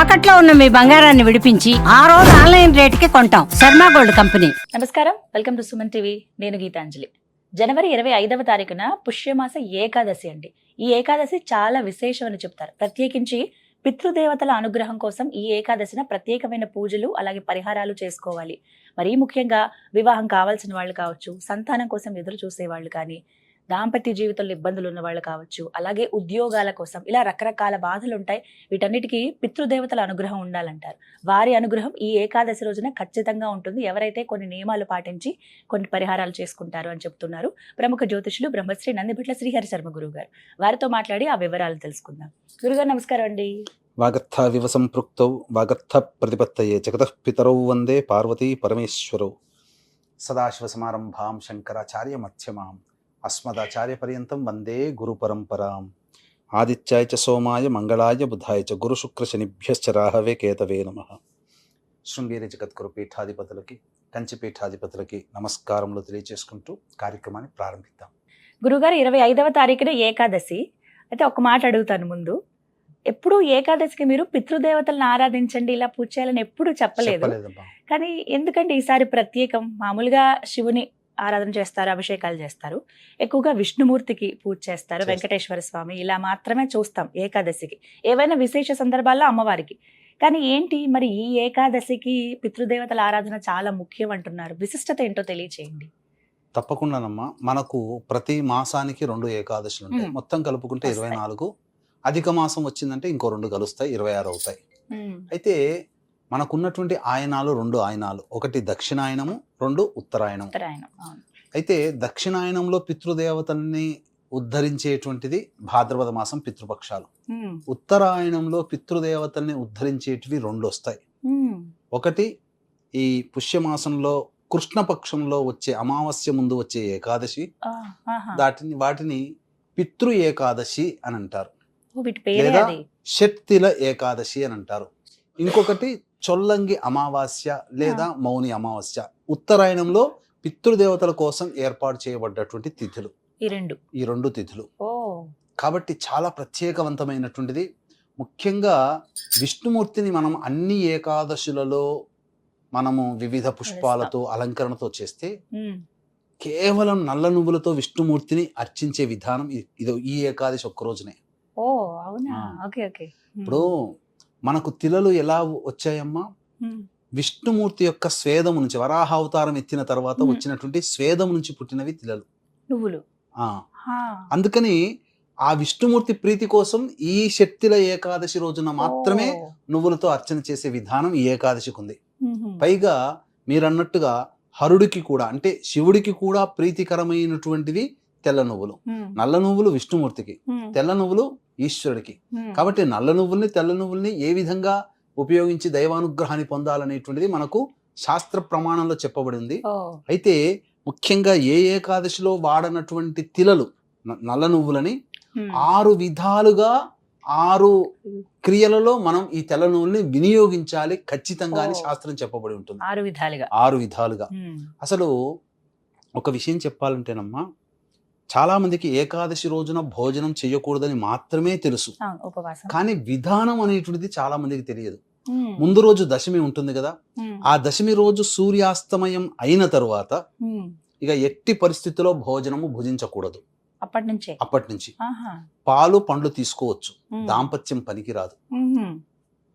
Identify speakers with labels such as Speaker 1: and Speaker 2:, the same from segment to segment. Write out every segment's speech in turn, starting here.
Speaker 1: తాకట్లో ఉన్న మీ బంగారాన్ని విడిపించి ఆ రోజు ఆన్లైన్ రేటుకి కొంటాం. Sharma gold company.
Speaker 2: నమస్కారం, వెల్కమ్ టు సుమన్ టీవీ. నేను గీతాంజలి. జనవరి 25వ తారీఖున పుష్యమాస ఏకాదశి అండి. ఈ ఏకాదశి చాలా విశేషం అని చెప్తారు. ప్రత్యేకించి పితృదేవతల అనుగ్రహం కోసం ఈ ఏకాదశిన ప్రత్యేకమైన పూజలు అలాగే పరిహారాలు చేసుకోవాలి. మరీ ముఖ్యంగా వివాహం కావాల్సిన వాళ్ళు కావచ్చు, సంతానం కోసం ఎదురు చూసే వాళ్ళు కానీ, దాంపత్య జీవితంలో ఇబ్బందులు ఉన్న వాళ్ళు కావచ్చు, అలాగే ఉద్యోగాల కోసం ఇలా రకరకాల బాధలు ఉంటాయి. వీటన్నిటికీ పితృదేవతల అనుగ్రహం ఉండాలంటారు. వారి అనుగ్రహం ఈ ఏకాదశి రోజున ఖచ్చితంగా ఉంటుంది, ఎవరైతే కొన్ని నియమాలు పాటించి కొన్ని పరిహారాలు చేసుకుంటారు అని చెప్తున్నారు ప్రముఖ జ్యోతిషులు బ్రహ్మశ్రీ నందిభట్ల శ్రీహరి శర్మ గురువు గారు. వారితో మాట్లాడి ఆ వివరాలు తెలుసుకుందాం. గురుగారు నమస్కారం అండి.
Speaker 3: వాగర్థ వివ సంపృక్తౌ వాగర్థ ప్రతిపత్తయే జగతః పితరౌ వందే పార్వతీ పరమేశ్వరౌ. సదాశివ సమారంభాం శంకరాచార్య మధ్యమాం అస్మదాచార్య పర్యంతం వందే గురు పరంపరాం. ఆదిత్యాయ చ సోమాయ మంగళాయ బుధాయ చ గురు శుక్ర శనిభ్యశ్చ రాహవే కేతవే నమః. శృంగేరి జగద్గురు పీఠాధిపతులకి, కంచి పీఠాధిపతులకి నమస్కారములు తెలియజేసుకుంటూ కార్యక్రమాన్ని ప్రారంభిద్దాం.
Speaker 2: గురుగారు 25వ తారీఖున ఏకాదశి అయితే ఒక మాట అడుగుతాను ముందు. ఎప్పుడు ఏకాదశికి మీరు పితృదేవతలను ఆరాధించండి, ఇలా పూజ చేయాలని ఎప్పుడు చెప్పలేదు. కానీ ఎందుకంటే ఈసారి ప్రత్యేకం? మామూలుగా శివుని ఆరాధన చేస్తారు, అభిషేకాలు చేస్తారు, ఎక్కువగా విష్ణుమూర్తికి పూజ చేస్తారు, వెంకటేశ్వర స్వామి, ఇలా మాత్రమే చూస్తాం ఏకాదశికి. ఏవైనా విశేష సందర్భాల్లో అమ్మవారికి. కానీ ఏంటి మరి ఈ ఏకాదశికి పితృదేవతల ఆరాధన చాలా ముఖ్యం అంటున్నారు, విశిష్టత ఏంటో తెలియచేయండి.
Speaker 3: తప్పకుండానమ్మా. మనకు ప్రతి మాసానికి 2 ఏకాదశులు ఉంటాయి. మొత్తం కలుపుకుంటే 24. అధిక మాసం వచ్చిందంటే ఇంకో 2 కలుస్తాయి, 26 అవుతాయి. అయితే మనకున్నటువంటి ఆయనాలు 2 ఆయనాలు, ఒకటి దక్షిణాయనము, 2 ఉత్తరాయణం. అయితే దక్షిణాయనంలో పితృదేవతల్ని ఉద్ధరించేటువంటిది భాద్రపద మాసం పితృపక్షాలు. ఉత్తరాయణంలో పితృదేవతల్ని ఉద్ధరించేటివి 2 వస్తాయి. ఒకటి ఈ పుష్యమాసంలో కృష్ణపక్షంలో వచ్చే అమావాస్య ముందు వచ్చే ఏకాదశి, వాటిని పితృ ఏకాదశి అని అంటారు, లేదా షట్తిల ఏకాదశి అని అంటారు. ఇంకొకటి చొల్లంగి అమావాస్య లేదా మౌని అమావాస్య. ఉత్తరాయణంలో పితృదేవతల కోసం ఏర్పాటు చేయబడ్డటువంటి తిథులు ఈ రెండు తిథులు. కాబట్టి చాలా ప్రత్యేకవంతమైనటువంటిది. ముఖ్యంగా విష్ణుమూర్తిని మనం అన్ని ఏకాదశులలో మనము వివిధ పుష్పాలతో అలంకరణతో చేస్తే కేవలం నల్ల నువ్వులతో విష్ణుమూర్తిని అర్చించే విధానం ఇది ఈ ఏకాదశి ఒక్క రోజునే. ఇప్పుడు మనకు తిలలు ఎలా వచ్చాయమ్మా? విష్ణుమూర్తి యొక్క స్వేదము నుంచి, వరాహ అవతారం ఎత్తిన తర్వాత వచ్చినటువంటి స్వేదము నుంచి పుట్టినవి తిలలు, నువ్వులు. అందుకని ఆ విష్ణుమూర్తి ప్రీతి కోసం ఈ శక్తిల ఏకాదశి రోజున మాత్రమే నువ్వులతో అర్చన చేసే విధానం ఈ ఏకాదశికి ఉంది. పైగా మీరన్నట్టుగా హరుడికి కూడా, అంటే శివుడికి కూడా ప్రీతికరమైనటువంటివి తెల్ల నువ్వులు. నల్ల నువ్వులు విష్ణుమూర్తికి, తెల్ల నువ్వులు ఈశ్వరుడికి. కాబట్టి నల్ల నువ్వుల్ని తెల్ల నువ్వుల్ని ఏ విధంగా ఉపయోగించి దైవానుగ్రహాన్ని పొందాలనేటువంటిది మనకు శాస్త్ర ప్రమాణంలో చెప్పబడింది. అయితే ముఖ్యంగా ఏ ఏకాదశిలో వాడనటువంటి తిలలు నల్ల నువ్వులని 6 విధాలుగా 6 క్రియలలో మనం ఈ తెల్ల నువ్వుల్ని వినియోగించాలి ఖచ్చితంగా అని శాస్త్రం చెప్పబడి ఉంటుంది. 6 విధాలుగా. అసలు ఒక విషయం చెప్పాలంటేనమ్మా, చాలా మందికి ఏకాదశి రోజున భోజనం చేయకూడదని మాత్రమే తెలుసు, కానీ విధానం అనేటువంటిది చాలా మందికి తెలియదు. ముందు రోజు దశమి ఉంటుంది కదా, ఆ దశమి రోజు సూర్యాస్తమయం అయిన తరువాత ఇక ఎట్టి పరిస్థితిలో భోజనము భుజించకూడదు. అప్పటి నుంచి పాలు పండ్లు తీసుకోవచ్చు, దాంపత్యం పనికిరాదు.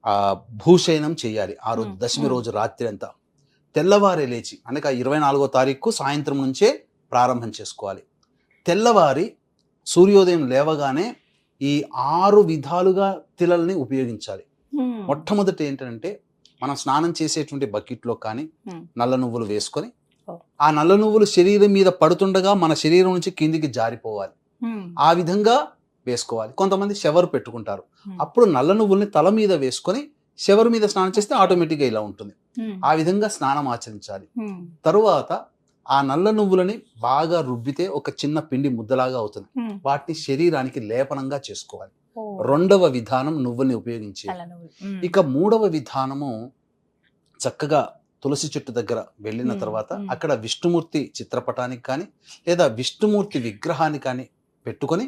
Speaker 3: ఆ భూషయనం చేయాలి ఆ రోజు దశమి రోజు రాత్రి అంతా. తెల్లవారే లేచి, అనగా 24వ తారీఖు సాయంత్రం నుంచే ప్రారంభం చేసుకోవాలి. తెల్లవారి సూర్యోదయం లేవగానే ఈ 6 విధాలుగా తిలల్ని ఉపయోగించాలి. మొట్టమొదటి ఏంటంటే, మనం స్నానం చేసేటువంటి బకెట్లో కానీ నల్ల నువ్వులు వేసుకొని, ఆ నల్ల నువ్వులు శరీరం మీద పడుతుండగా మన శరీరం నుంచి కిందికి జారిపోవాలి. ఆ విధంగా వేసుకోవాలి. కొంతమంది షవర్ పెట్టుకుంటారు, అప్పుడు నల్ల నువ్వుల్ని తల మీద వేసుకొని షవర్ మీద స్నానం చేస్తే ఆటోమేటిక్గా ఇలా ఉంటుంది. ఆ విధంగా స్నానం ఆచరించాలి. తరువాత ఆ నల్ల నువ్వులని బాగా రుబ్బితే ఒక చిన్న పిండి ముద్దలాగా అవుతుంది. వాటిని శరీరానికి లేపనంగా చేసుకోవాలి. 2వ విధానం నువ్వుల్ని ఉపయోగించి. ఇక 3వ విధానము, చక్కగా తులసి చెట్టు దగ్గర వెళ్ళిన తర్వాత అక్కడ విష్ణుమూర్తి చిత్రపటానికి కానీ లేదా విష్ణుమూర్తి విగ్రహాన్ని కానీ పెట్టుకొని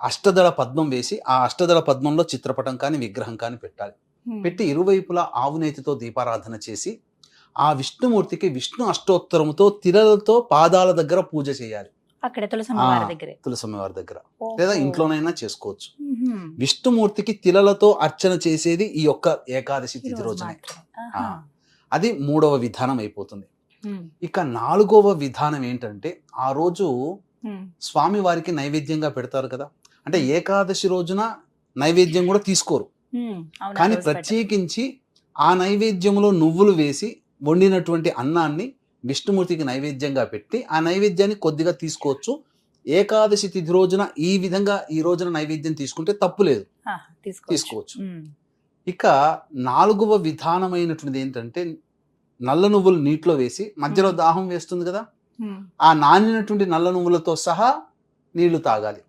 Speaker 3: అష్టదళ పద్మం వేసి ఆ అష్టదళ పద్మంలో చిత్రపటం కానీ విగ్రహం కానీ పెట్టాలి. పెట్టి ఇరువైపులా ఆవు నేతితో దీపారాధన చేసి ఆ విష్ణుమూర్తికి విష్ణు అష్టోత్తరముతో తిలలతో పాదాల దగ్గర పూజ చేయాలి.
Speaker 2: అక్కడ తులసమ్మవారి దగ్గరే,
Speaker 3: తులసమ్మవారి దగ్గర లేదా ఇంట్లోనైనా చేసుకోవచ్చు. విష్ణుమూర్తికి తిలలతో అర్చన చేసేది ఈ యొక్క ఏకాదశి తిథి రోజునే. అది 3వ విధానం అయిపోతుంది. ఇక 4వ విధానం ఏంటంటే ఆ రోజు స్వామి వారికి నైవేద్యంగా పెడతారు కదా, అంటే ఏకాదశి రోజున నైవేద్యం కూడా తీసుకోరు, కానీ ప్రత్యేకించి ఆ నైవేద్యంలో నువ్వులు వేసి వండినటువంటి అన్నాన్ని విష్ణుమూర్తికి నైవేద్యంగా పెట్టి ఆ నైవేద్యాన్ని కొద్దిగా తీసుకోవచ్చు. ఏకాదశి తిథి రోజున ఈ విధంగా ఈ రోజున నైవేద్యం తీసుకుంటే తప్పు లేదు, తీసుకోవచ్చు. ఇక 4వ విధానమైనటువంటిది ఏంటంటే నల్ల నువ్వులు నీటిలో వేసి మధ్యలో దాహం వేస్తుంది కదా, ఆ నానినటువంటి నల్ల నువ్వులతో సహా నీళ్లు తాగాలి.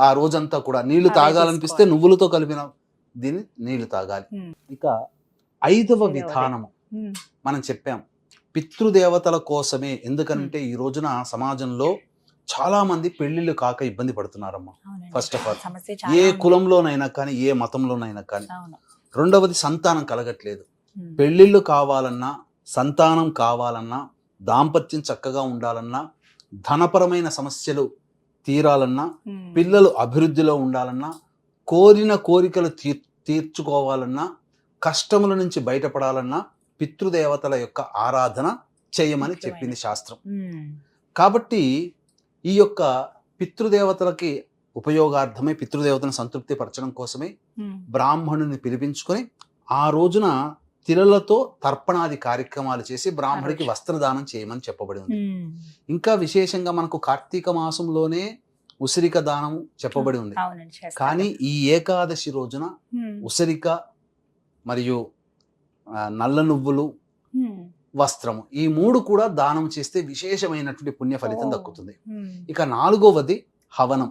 Speaker 3: ఆ రోజంతా కూడా నీళ్లు తాగాలనిపిస్తే నువ్వులతో కలిపిన దీన్ని నీళ్లు తాగాలి. ఇక 5వ విధానము మనం చెప్పాం, పితృదేవతల కోసమే. ఎందుకంటే ఈ రోజున సమాజంలో చాలా మంది పెళ్లిళ్ళు కాక ఇబ్బంది పడుతున్నారమ్మా. ఫస్ట్ ఆఫ్ ఆల్ ఏ కులంలోనైనా కానీ ఏ మతంలోనైనా కానీ. రెండవది సంతానం కలగట్లేదు. పెళ్లిళ్ళు కావాలన్నా, సంతానం కావాలన్నా, దాంపత్యం చక్కగా ఉండాలన్నా, ధనపరమైన సమస్యలు తీరాలన్నా, పిల్లలు అభివృద్ధిలో ఉండాలన్నా, కోరిన కోరికలు తీర్చుకోవాలన్నా, కష్టముల నుంచి బయటపడాలన్నా పితృదేవతల యొక్క ఆరాధన చేయమని చెప్పింది శాస్త్రం. కాబట్టి ఈ యొక్క పితృదేవతలకి ఉపయోగార్థమై పితృదేవతను సంతృప్తి పరచడం కోసమే బ్రాహ్మణుని పిలిపించుకొని ఆ రోజున తిలలతో తర్పణాది కార్యక్రమాలు చేసి బ్రాహ్మడికి వస్త్రదానం చేయమని చెప్పబడి ఉంది. ఇంకా విశేషంగా మనకు కార్తీక మాసంలోనే ఉసిరిక దానం చెప్పబడి ఉంది. కానీ ఈ ఏకాదశి రోజున ఉసిరిక మరియు నల్ల నువ్వులు, వస్త్రము, ఈ 3 కూడా దానం చేస్తే విశేషమైనటువంటి పుణ్య ఫలితం దక్కుతుంది. ఇక 4వది హవనం.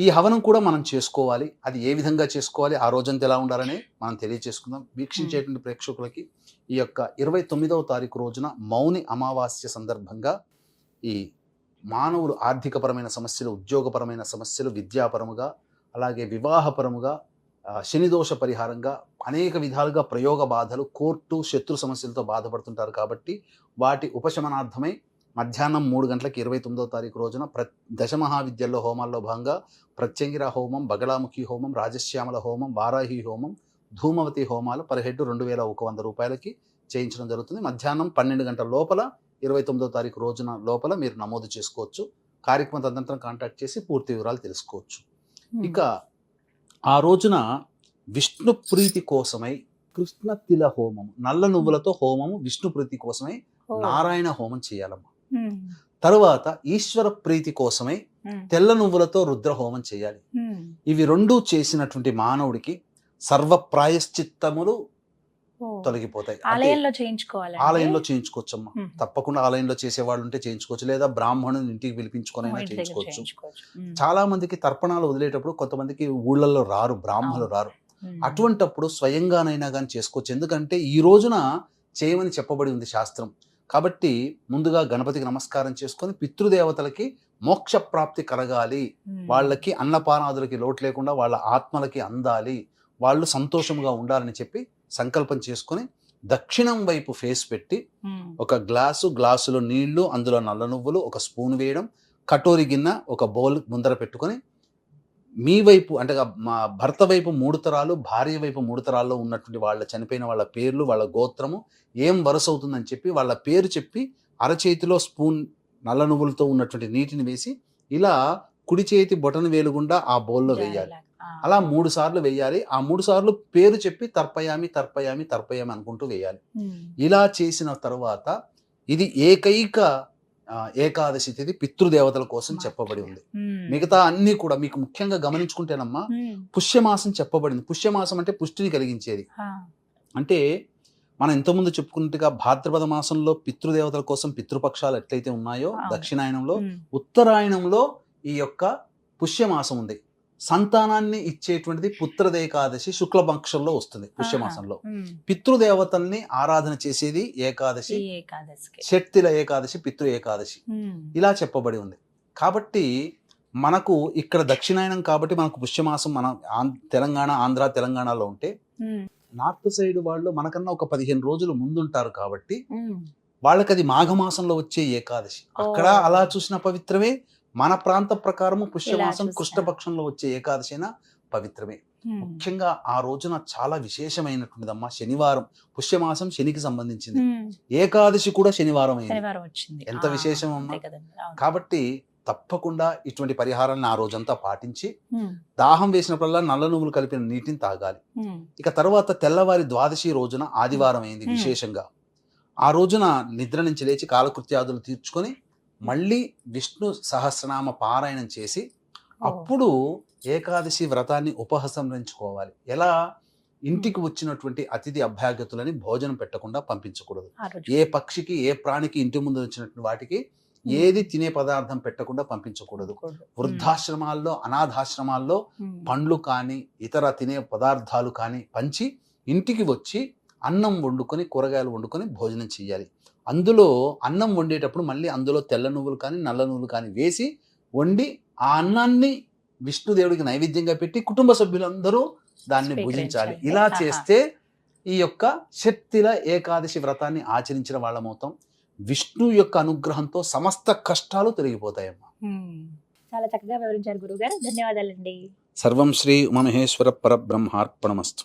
Speaker 3: ఈ హవనం కూడా మనం చేసుకోవాలి. అది ఏ విధంగా చేసుకోవాలి, ఆ రోజంతా ఎలా ఉండాలని మనం తెలియజేసుకుందాం. వీక్షించేటువంటి ప్రేక్షకులకి ఈ యొక్క 29వ తారీఖు రోజున మౌని అమావాస్య సందర్భంగా ఈ మానవులు ఆర్థికపరమైన సమస్యలు, ఉద్యోగపరమైన సమస్యలు, విద్యాపరముగా అలాగే వివాహపరముగా, శనిదోష పరిహారంగా అనేక విధాలుగా ప్రయోగ బాధలు, కోర్టు, శత్రు సమస్యలతో బాధపడుతుంటారు. కాబట్టి వాటి ఉపశమనార్థమై మధ్యాహ్నం 3 గంటలకు 29వ తారీఖు రోజున దశమహావిద్యల్లో హోమాల్లో భాగంగా ప్రత్యంగిర హోమం, బగళాముఖి హోమం, రాజశ్యామల హోమం, వారాహి హోమం, ధూమవతి హోమాలు పర్ హెడ్ 2100 రూపాయలకి చేయించడం జరుగుతుంది. మధ్యాహ్నం 12 గంటల లోపల 29వ తారీఖు రోజున లోపల మీరు నమోదు చేసుకోవచ్చు. కార్యక్రమ తదనంతరం కాంటాక్ట్ చేసి పూర్తి వివరాలు తెలుసుకోవచ్చు. ఇక ఆ రోజున విష్ణు ప్రీతి కోసమై కృష్ణ తిల హోమం, నల్ల నువ్వులతో హోమము విష్ణు ప్రీతి కోసమై నారాయణ హోమం చేయాలమ్మా. తరువాత ఈశ్వర ప్రీతి కోసమై తెల్ల నువ్వులతో రుద్ర హోమం చేయాలి. ఇవి 2 చేసినటువంటి మానవుడికి సర్వ ప్రాయశ్చిత్తములు తొలగిపోతాయి. ఆలయంలో చేయించుకోవచ్చమ్మా, తప్పకుండా ఆలయంలో చేసేవాళ్ళు ఉంటే చేయించుకోవచ్చు, లేదా బ్రాహ్మణుని ఇంటికి పిలిపించుకొని చేయించుకోవచ్చు. చాలా మందికి తర్పణాలు వదిలేటప్పుడు కొంతమందికి ఊళ్ళల్లో రారు, బ్రాహ్మణులు రారు. అటువంటప్పుడు స్వయంగానైనా కానీ చేసుకోవచ్చు. ఎందుకంటే ఈ రోజున చేయమని చెప్పబడి ఉంది శాస్త్రం. కాబట్టి ముందుగా గణపతికి నమస్కారం చేసుకొని పితృదేవతలకి మోక్ష ప్రాప్తి కలగాలి, వాళ్ళకి అన్నపానాదులకి లోటు లేకుండా వాళ్ళ ఆత్మలకి అందాలి, వాళ్ళు సంతోషంగా ఉండాలని చెప్పి సంకల్పం చేసుకొని దక్షిణం వైపు ఫేస్ పెట్టి ఒక గ్లాసులో నీళ్లు, అందులో నల్ల నువ్వులు, ఒక స్పూన్ వేయడం, కటోరి గిన్నె, ఒక బౌల్ ముందర పెట్టుకొని మీ వైపు అంటే మా భర్త వైపు 3 తరాలు, భార్య వైపు 3 తరాల్లో ఉన్నటువంటి వాళ్ళ చనిపోయిన వాళ్ళ పేర్లు, వాళ్ళ గోత్రము ఏం వరుస అవుతుందని చెప్పి వాళ్ళ పేరు చెప్పి అరచేతిలో స్పూన్ నల్ల నువ్వులతో ఉన్నటువంటి నీటిని వేసి ఇలా కుడి చేతి బొటన వేలుగుండా ఆ బౌల్లో వేయాలి. అలా 3 సార్లు వేయాలి. ఆ 3 సార్లు పేరు చెప్పి తర్పయామి తర్పయామి తర్పయామి అనుకుంటూ వేయాలి. ఇలా చేసిన తర్వాత ఇది ఏకైక ఏకాదశి తిథి పితృదేవతల కోసం చెప్పబడి ఉంది. మిగతా అన్ని కూడా మీకు ముఖ్యంగా గమనించుకుంటేనమ్మా పుష్యమాసం చెప్పబడింది. పుష్యమాసం అంటే పుష్టిని కలిగించేది. అంటే మనం ఇంతకుముందు చెప్పుకున్నట్టుగా భాద్రపద మాసంలో పితృదేవతల కోసం పితృపక్షాలు ఎట్లయితే ఉన్నాయో దక్షిణాయనంలో, ఉత్తరాయణంలో ఈ యొక్క పుష్యమాసం ఉంది. సంతానాన్ని ఇచ్చేటువంటిది పుత్రదేకాదశి శుక్లపక్షంలో వస్తుంది. పుష్యమాసంలో పితృదేవతల్ని ఆరాధన చేసేది ఏకాదశి, షట్తిల ఏకాదశి, పితృ ఏకాదశి ఇలా చెప్పబడి ఉంది. కాబట్టి మనకు ఇక్కడ దక్షిణాయనం కాబట్టి మనకు పుష్యమాసం మన తెలంగాణ, ఆంధ్ర, తెలంగాణలో ఉంటే నార్త్ సైడ్ వాళ్ళు మనకన్నా ఒక 15 రోజులు ముందుంటారు కాబట్టి వాళ్ళకి అది మాఘమాసంలో వచ్చే ఏకాదశి. అక్కడ అలా చూసిన పవిత్రమే, మన ప్రాంత ప్రకారము పుష్యమాసం
Speaker 2: చూసినా.
Speaker 3: కృష్ణపక్షంలో వచ్చే ఏకాదశి అయినా పవిత్రమే. ముఖ్యంగా ఆ రోజున చాలా విశేషమైనటువంటిదమ్మా. శనివారం, పుష్యమాసం శనికి సంబంధించింది, ఏకాదశి కూడా శనివారం అయింది.
Speaker 2: శనివారం వచ్చింది.
Speaker 3: ఎంత విశేషం అమ్మా.
Speaker 2: అంతే కదండి. అవును.
Speaker 3: కాబట్టి తప్పకుండా ఇటువంటి పరిహారాలను ఆ రోజంతా పాటించి దాహం వేసినప్పుడల్లా నల్ల నువ్వులు కలిపిన నీటిని తాగాలి. ఇక తర్వాత తెల్లవారి ద్వాదశి రోజున ఆదివారం అయింది విశేషంగా. ఆ రోజున నిద్ర నుంచి లేచి కాలకృత్యాదులు తీర్చుకొని మళ్ళీ విష్ణు సహస్రనామ పారాయణం చేసి అప్పుడు ఏకాదశి వ్రతాన్ని ఉపసంహరించుకోవాలి. ఎలా? ఇంటికి వచ్చినటువంటి అతిథి అభ్యాగతులని భోజనం పెట్టకుండా పంపించకూడదు.
Speaker 2: ఆ రోజు.
Speaker 3: ఏ పక్షికి, ఏ ప్రాణికి ఇంటి ముందు వచ్చినటువంటి వాటికి ఏది తినే పదార్థం పెట్టకుండా పంపించకూడదు. వృద్ధాశ్రమాల్లో, అనాథాశ్రమాల్లో పండ్లు కానీ ఇతర తినే పదార్థాలు కానీ పంచి ఇంటికి వచ్చి అన్నం వండుకొని, కూరగాయలు వండుకొని భోజనం చేయాలి. అందులో అన్నం వండేటప్పుడు మళ్ళీ అందులో తెల్ల నువ్వులు కానీ నల్ల నువ్వులు కానీ వేసి వండి ఆ అన్నాన్ని విష్ణుదేవుడికి నైవేద్యంగా పెట్టి కుటుంబ సభ్యులందరూ దాన్ని భుజించాలి. ఇలా చేస్తే ఈ యొక్క శక్తిల ఏకాదశి వ్రతాన్ని ఆచరించిన వాళ్ళమవుతాం. విష్ణు యొక్క అనుగ్రహంతో సమస్త కష్టాలు తొలగిపోతాయమ్మా.
Speaker 2: చాలా చక్కగా వివరించారు గురుగారు. ధన్యవాదాలండి.
Speaker 3: సర్వం శ్రీ ఉమామహేశ్వర పరబ్రహ్మార్పణమస్తు.